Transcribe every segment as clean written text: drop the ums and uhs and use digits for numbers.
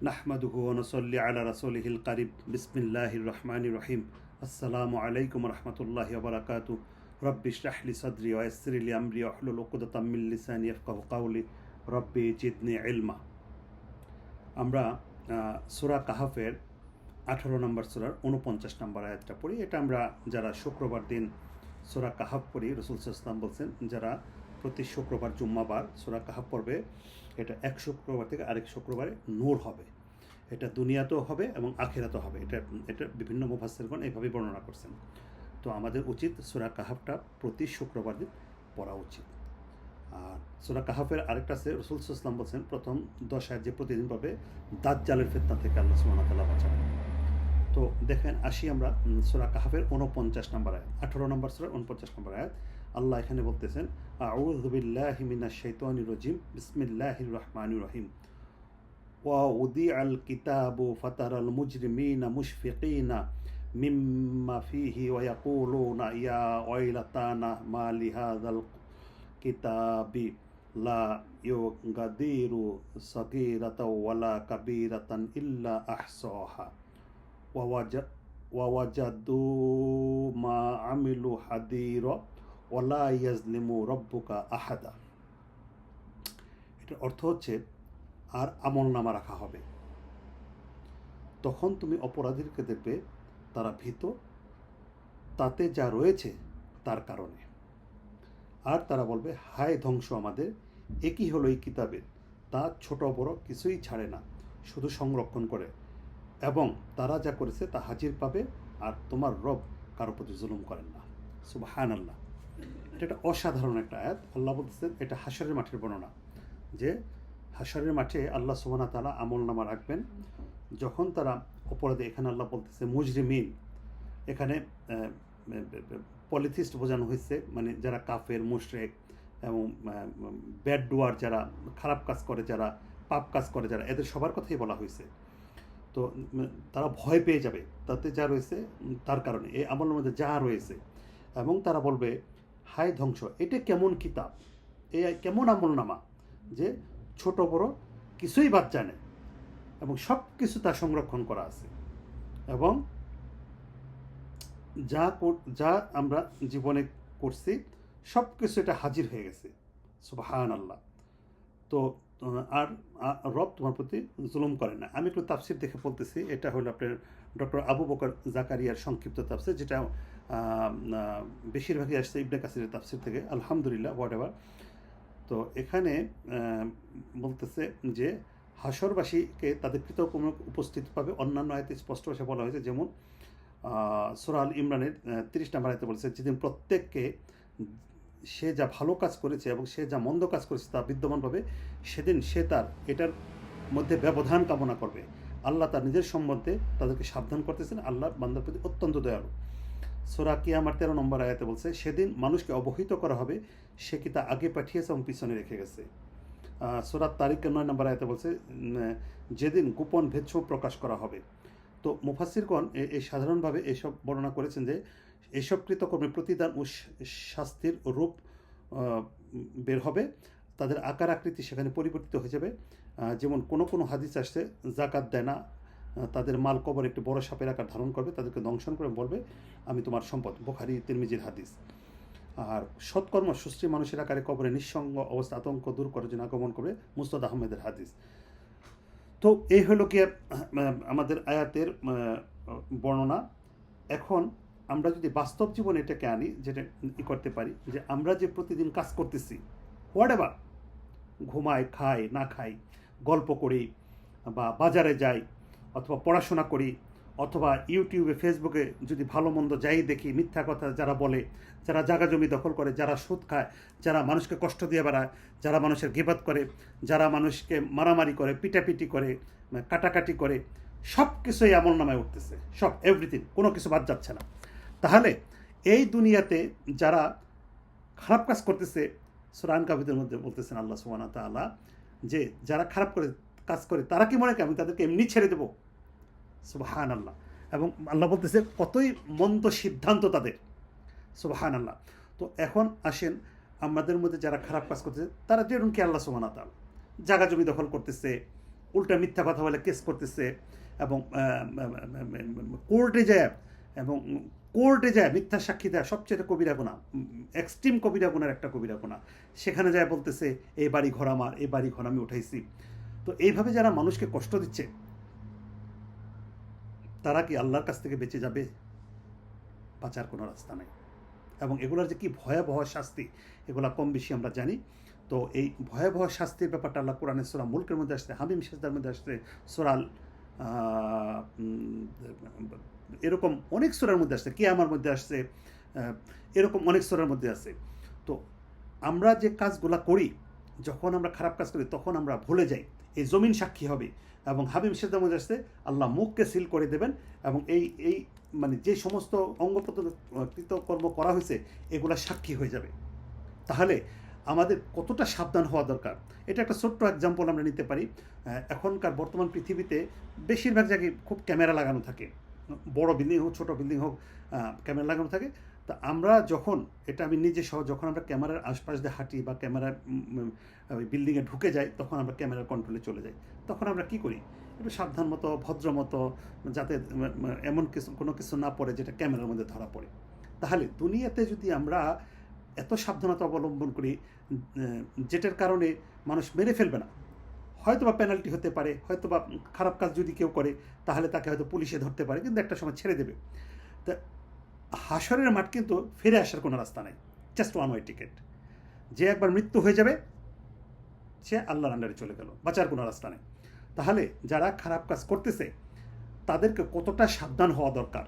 নাহমাদুহু ওয়া নুসাল্লি আলা রাসূলিহিল কারীম বিসমিল্লাহির রহমানির রহিম। আসসালামু আলাইকুম ওয়া রাহমাতুল্লাহি ওয়া বারাকাতুহু। রব্বি ইশরাহ লি সাদরি ওয়া ইয়াসসির লি আমরি ওয়াহলুল উকদাতাম মিন লিসানি ইয়াফকাহু কাওলি। রব্বি জিদনি ইলমা। আমরা সূরা কাহাফের 18 নম্বর সূরার 49 নম্বর আয়াতটা পড়ি। এটা আমরা যারা শুক্রবার দিন সূরা কাহাফ পড়ি, রাসূল সাল্লাল্লাহু আলাইহি ওয়াসাল্লাম বলছেন যারা প্রতি শুক্রবার জুম্মাবার সূরা কাহাফ পড়বে, এটা এক শুক্রবার থেকে আরেক শুক্রবারে নূর হবে। এটা দুনিয়াতেও হবে এবং আখিরাতেও হবে। এটা বিভিন্ন মুফাসসিরগণ এইভাবে বর্ণনা করছেন। তো আমাদের উচিত সূরা কাহাফটা প্রতি শুক্রবার দিন পড়া উচিত। আর সূরা কাহাফের আরেকটা আছে, রাসূল সাল্লাল্লাহু আলাইহি ওয়াসাল্লাম বলছেন প্রথম 10 আয়াত যে প্রতিদিন পাবে দাজ্জালের ফিতনা থেকে আল্লাহ সুবহানাহু ওয়া তাআলা বাঁচাবেন। তো দেখেন আসি আমরা সূরা কাহাফের 49 নম্বর আয়াত, 18 নম্বর সূরা 49 নম্বর আয়াত। আল্লাহ এখানে বলতেছেন আউযু বিল্লাহি মিনাশ শাইতানির রাজিম বিসমিল্লাহির রহমানির রহিম। ووضع الكتاب فترى المجرمين مشفقين مما فيه ويقولون يا ويلتنا ما لهذا الكتاب لا يغادر صغيرة ولا كبيرة إلا أحصاها ووجدوا ما عملوا حضيرا ولا يظلم ربك أحدا। এটার অর্থ হচ্ছে আর আমলনামা রাখা হবে। তখন তুমি অপরাধীকে দেখবে তারা ভীত তাতে যা রয়েছে তার কারণে, আর তারা বলবে হায় ধ্বংস আমাদের, একই হলো এই কিতাবের, তা ছোট বড় কিছুই ছাড়ে না, শুধু সংরক্ষণ করে, এবং তারা যা করেছে তা হাজির পাবে, আর তোমার রব কারো প্রতি জুলুম করেন না। সুবহানাল্লাহ। এটা একটা অসাধারণ একটা আয়াত। আল্লাহ বলতেছেন এটা হাশরের মাঠের বর্ণনা, যে হাশরের মাঠে আল্লাহ সুবহানাহু ওয়া তাআলা আমলনামা রাখবেন যখন তারা অপরাধী। এখানে আল্লাহ বলতেছে মুজরিমিন, এখানে পলিথিস্ট বোঝানো হয়েছে, মানে যারা কাফের মুশরিক এবং ব্যাড ডুয়ার, যারা খারাপ কাজ করে, যারা পাপ কাজ করে, যারা এদের সবার কথাই বলা হয়েছে। তো তারা ভয় পেয়ে যাবে তাতে যা রয়েছে তার কারণে, এই আমলের মধ্যে যা রয়েছে, এবং তারা বলবে হায় ধ্বংস, এটা কেমন কিতাব, এই কেমন আমলনামা যে ছোট বড় কিছুই বাদ যায় না, এবং সব কিছু তা সংরক্ষণ করা আছে, এবং যা আমরা জীবনে করছি সব কিছু এটা হাজির হয়ে গেছে। সুবহানাল্লাহ। তো আর রব তোমার প্রতি জুলুম করে না। আমি একটু তাফসির দেখে বলতেছি। এটা হলো আপনার ডক্টর আবু বকর জাকারিয়ার সংক্ষিপ্ত তাফসির, যেটা বেশিরভাগই আসছে ইবনে কাসিরের তাফসির থেকে। আলহামদুলিল্লাহ, হোয়াট এভার। তো এখানে বলতেছে যে হাশরবাসীকে তাদের কৃতকর্ম উপস্থিত পাবে। অন্যান্য আয়াতে স্পষ্ট ভাষায় বলা হয়েছে, যেমন সূরা আল ইমরানের 30 নম্বর আয়াতে বলেছে যেদিন প্রত্যেককে সে যা ভালো কাজ করেছে এবং সে যা মন্দ কাজ করেছে তা বিদ্যমান পাবে, সেদিন সে তার এটার মধ্যে ব্যবধান কামনা করবে। আল্লাহ তার নিজের সম্বন্ধে তাদেরকে সাবধান করতেছেন। আল্লাহ বান্দার প্রতি অত্যন্ত দয়ালু। সূরা কিয়ামার 13 নম্বর আয়াতে বলছে সেদিন মানুষকে অবহিত করা হবে সে কি তা আগে পাঠিয়েছে এবং পিছনে রেখে গেছে। সূরা তারিকের 9 নম্বর আয়াতে বলছে যেদিন গোপন ভেদ প্রকাশ করা হবে। তো মুফাসসিরগণ এই সাধারণভাবে এসব বর্ণনা করেছেন যে এইসব কৃতকর্মের প্রতিদান ও শাস্তির রূপ বের হবে, তাদের আকার আকৃতি সেখানে পরিবর্তিত হয়ে যাবে। যেমন কোনো হাদিস আসছে জাকাত দেয় না, তাদের মাল কবর একটি বড় সাপের আকার ধারণ করবে, তাদেরকে দংশন করে বলবে আমি তোমার সম্পদ। বুখারী তিরমিজির হাদিস। আর সৎকর্ম সুশ্রী মানুষের আকারে কবরে নিঃসঙ্গ অবস্থা আতঙ্ক দূর করার জন্য আগমন করবে, মুস্তাদ আহমেদের হাদিস। তো এই হলো কি আমাদের আয়াতের বর্ণনা। এখন আমরা যদি বাস্তব জীবনে এটাকে আনি, যেটা করতে পারি, যে আমরা যে প্রতিদিন কাজ করতেছি, হোয়াট এভার, ঘুমাই, খাই, না খাই, গল্প করি, বা বাজারে যাই, অথবা পড়াশোনা করি, অথবা ইউটিউবে ফেসবুকে যদি ভালো মন্দ যাই দেখি, মিথ্যা কথা যারা বলে, যারা জায়গা জমি দখল করে, যারা সুদ খায়, যারা মানুষকে কষ্ট দিয়ে বেড়ায়, যারা মানুষের গিবত করে, যারা মানুষকে মারামারি করে, পিটাপিটি করে, কাটাকাটি করে, সব কিছুই আমলনামায় উঠতেছে, সব এভরিথিং, কোনো কিছু বাদ যাচ্ছে না। তাহলে এই দুনিয়াতে যারা খারাপ কাজ করতেছে, সূরা আনকাবুতের মধ্যে বলতেছেন আল্লাহ সুবহানাহু ওয়া তাআলা যে যারা খারাপ কাজ করে তারা কি মনে করে আমি তাদেরকে এমনি ছেড়ে দেবো? সুবহানাল্লাহ। এবং আল্লাহ বলতেছে কতই মন্দ সিদ্ধান্ত তাদের। সুবহানাল্লাহ। তো এখন আসেন আমাদের মধ্যে যারা খারাপ কাজ করতেছে তারা যেরকম কি আল্লাহ সুবহানাহু ওয়া তাআলা জায়গা জমি দখল করতেছে, উল্টা মিথ্যা কথা বলে কেস করতেছে, এবং কোর্টে যায় এবং কোর্টে যায় মিথ্যা সাক্ষী দেয়, সবচেয়ে কবিরা গুনাহ, এক্সট্রিম কবিরা গুনার একটা কবিরা গুনাহ। সেখানে যায় বলতেছে এই বাড়ি ঘর আমার, এই বাড়ি ঘর আমি উঠাইছি। তো এইভাবে যারা মানুষকে কষ্ট দিচ্ছে তারা কি আল্লাহর কাছ থেকে বেঁচে যাবে? বাঁচার কোনো রাস্তা নেই। এবং এগুলোর যে কি ভয়াবহ শাস্তি, এগুলা কম বেশি আমরা জানি। তো এই ভয়াবহ শাস্তির ব্যাপারটা আল্লাহ কোরআনের সূরা মুলকের মধ্যে আসছে, হামিম সেজদার মধ্যে আসছে, সূরা এরকম অনেক সূরার মধ্যে আসছে, কিয়ামার মধ্যে আসছে, এরকম অনেক সূরার মধ্যে আছে। তো আমরা যে কাজগুলা করি, যখন আমরা খারাপ কাজ করি তখন আমরা ভুলে যাই, এই জমিন সাক্ষী হবে। এবং হাবিব সেজদার মধ্যে আসছে আল্লাহ মুখকে সিল করে দেবেন, এবং এই মানে যে সমস্ত অঙ্গপ্রত্যঙ্গকৃত কর্ম করা হয়েছে এগুলা সাক্ষী হয়ে যাবে। তাহলে আমাদের কতটা সাবধান হওয়া দরকার, এটা একটা ছোট্ট এক্সাম্পল আমরা নিতে পারি। এখনকার বর্তমান পৃথিবীতে বেশিরভাগ জায়গায় খুব ক্যামেরা লাগানো থাকে, বড় বিল্ডিং হোক ছোটো বিল্ডিং হোক, ক্যামেরা লাগানো থাকে। তা আমরা যখন, এটা আমি নিজে সহ, যখন আমরা ক্যামেরার আশপাশ দিয়ে হাঁটি বা ক্যামেরার বিল্ডিংয়ে ঢুকে যাই, তখন আমরা ক্যামেরার কন্ট্রোলে চলে যাই। তখন আমরা কি করি, একটু সাবধান মতো, ভদ্র মতো, যাতে এমন কিছু কোনো কিছু না পড়ে যেটা ক্যামেরার মধ্যে ধরা পড়ে। তাহলে দুনিয়াতে যদি আমরা এত সাবধানতা অবলম্বন করি, যেটার কারণে মানুষ মেরে ফেলবে না, হয়তো বা পেনাল্টি হতে পারে, হয়তো বা খারাপ কাজ যদি কেউ করে তাহলে তাকে হয়তো পুলিশে ধরতে পারে, কিন্তু একটা সময় ছেড়ে দেবে। তা হাসরের মাঠ কিন্তু ফিরে আসার কোনো রাস্তা নেই, জাস্ট ওয়ান ওয়ে টিকিট। যে একবার মৃত্যু হয়ে যাবে সে আল্লাহর আন্ডারে চলে গেল, বাঁচার কোনো রাস্তা নেই। তাহলে যারা খারাপ কাজ করতেছে তাদেরকে কতটা সাবধান হওয়া দরকার।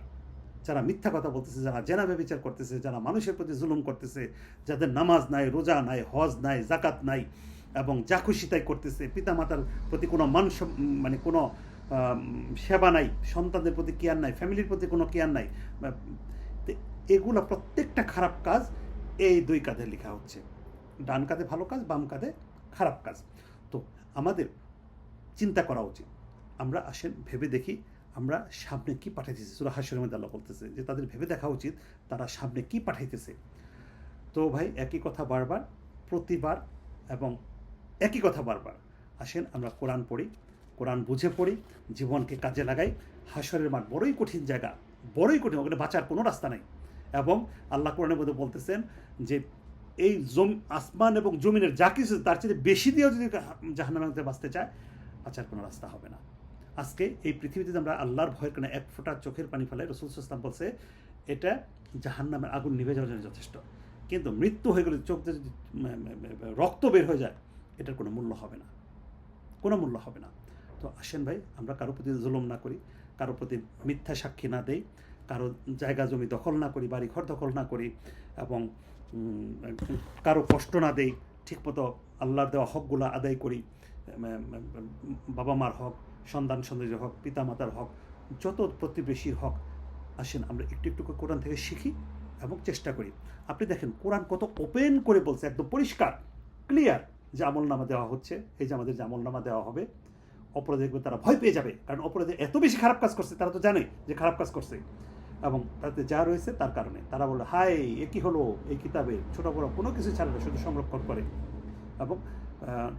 যারা মিথ্যা কথা বলতেছে, যারা জেনা ব্যভিচার করতেছে, যারা মানুষের প্রতি জুলুম করতেছে, যাদের নামাজ নাই, রোজা নাই, হজ নাই, জাকাত নাই, এবং যা খুশি তাই করতেছে, পিতামাতার প্রতি কোনো মানে কোনো সেবা নাই, সন্তানদের প্রতি কেয়ার নাই, ফ্যামিলির প্রতি কোনো কেয়ার নাই, এগুলো প্রত্যেকটা খারাপ কাজ এই দুই কাঁধে লেখা হচ্ছে, ডান কাঁধে ভালো কাজ, বাম কাঁধে খারাপ কাজ। তো আমাদের চিন্তা করা উচিত, আমরা আসেন ভেবে দেখি আমরা সামনে কি পাঠাইতেছি। সূরা হাশরের মধ্যে আল্লাহ বলতেছে যে তাদের ভেবে দেখা উচিত তারা সামনে কি পাঠাইতেছে। তো ভাই একই কথা বারবার, প্রতিবার, এবং একই কথা বারবার। আসেন আমরা কোরআন পড়ি, কোরআন বুঝে পড়ি, জীবনকে কাজে লাগাই। হাশরের মাঠ বড়ই কঠিন জায়গা, বড়ই কঠিন, ওখানে বাঁচার কোনো রাস্তা নেই। এবং আল্লাহ কোরআনের মধ্যে বলতেছেন যে এই আসমান এবং জমিনের যা কিছু তার চেয়ে বেশি দিয়েও যদি জাহান্নামের মধ্যে বাঁচতে চায়, বাঁচার কোনো রাস্তা হবে না। আজকে এই পৃথিবীতে আমরা আল্লাহর ভয়ের কারণে এক ফোঁটা চোখের পানি ফেলাই, রাসূল সাল্লাল্লাহু আলাইহি ওয়াসাল্লাম বলছে এটা জাহান্নামের আগুন নিভে যাওয়ার জন্য যথেষ্ট। কিন্তু মৃত্যু হয়ে গেলে চোখ দিয়ে যদি রক্ত বের হয়ে যায়, এটার কোনো মূল্য হবে না, কোনো মূল্য হবে না। তো আসেন ভাই আমরা কারো প্রতি জুলুম না করি, কারো প্রতি মিথ্যা সাক্ষী না দেই, কারো জায়গা জমি দখল না করি, বাড়ি ঘর দখল না করি, এবং কারো কষ্ট না দেই, ঠিকমতো আল্লাহর দেওয়া হকগুলো আদায় করি। বাবা মার হক, সন্তান সন্ততির হক, পিতামাতার হক, যত প্রতিবেশীর হক, আসেন আমরা একটু একটু করে কোরআন থেকে শিখি এবং চেষ্টা করি। আপনি দেখেন কোরআন কত ওপেন করে বলছে, একদম পরিষ্কার ক্লিয়ার যে আমলনামা দেওয়া হচ্ছে। এই যে আমাদের যে আমলনামা দেওয়া হবে, অপরাধী দেখবে তারা ভয় পেয়ে যাবে, কারণ অপরাধী এত বেশি খারাপ কাজ করছে, তারা তো জানে যে খারাপ কাজ করছে, এবং তাতে যা রয়েছে তার কারণে তারা বলে হাই এ কী হলো, এই কিতাবে ছোটো বড়ো কোনো কিছু ছাড়ে না, শুধু সংরক্ষণ করে, এবং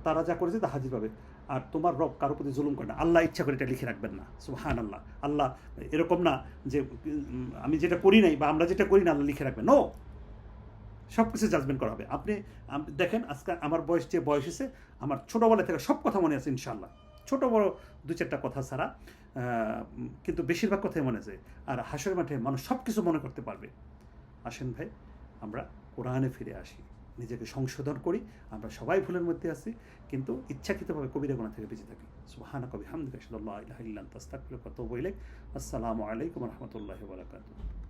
তারা যা করেছে তা হাজির পাবে। আর তোমার রব কারোর প্রতি জুলুম করে না, আল্লাহ ইচ্ছা করে এটা লিখে রাখবেন না। সুবহানাল্লাহ, আল্লাহ এরকম না যে আমি যেটা করি নাই বা আমরা যেটা করি না আল্লাহ লিখে রাখবেন, নো, সব কিছু জাজমেন্ট করা হবে। আপনি দেখেন আজকে আমার বয়স যে বয়স হয়েছে, আমার ছোটোবেলা থেকে সব কথা মনে আছে ইনশাআল্লাহ, ছোটো বড় দু চারটা কথা ছাড়া, কিন্তু বেশিরভাগ কথাই মনে আছে। আর হাসরের মাঠে মানুষ সব কিছু মনে করতে পারবে। আসেন ভাই আমরা কোরআনে ফিরে আসি, নিজেকে সংশোধন করি। আমরা সবাই ভুলের মধ্যে আছি, কিন্তু ইচ্ছাকৃতভাবে কবিরা গুনাহ থেকে বেঁচে থাকি। সুবহানাকা ওয়া বিহামদিকা আশহাদু আল্লা ইলাহা ইল্লা আনতা আস্তাগফিরুকা ওয়া আতুবু ইলাইক। আসসালামু আলাইকুম ওয়া রাহমাতুল্লাহি ওয়া বারাকাতুহু।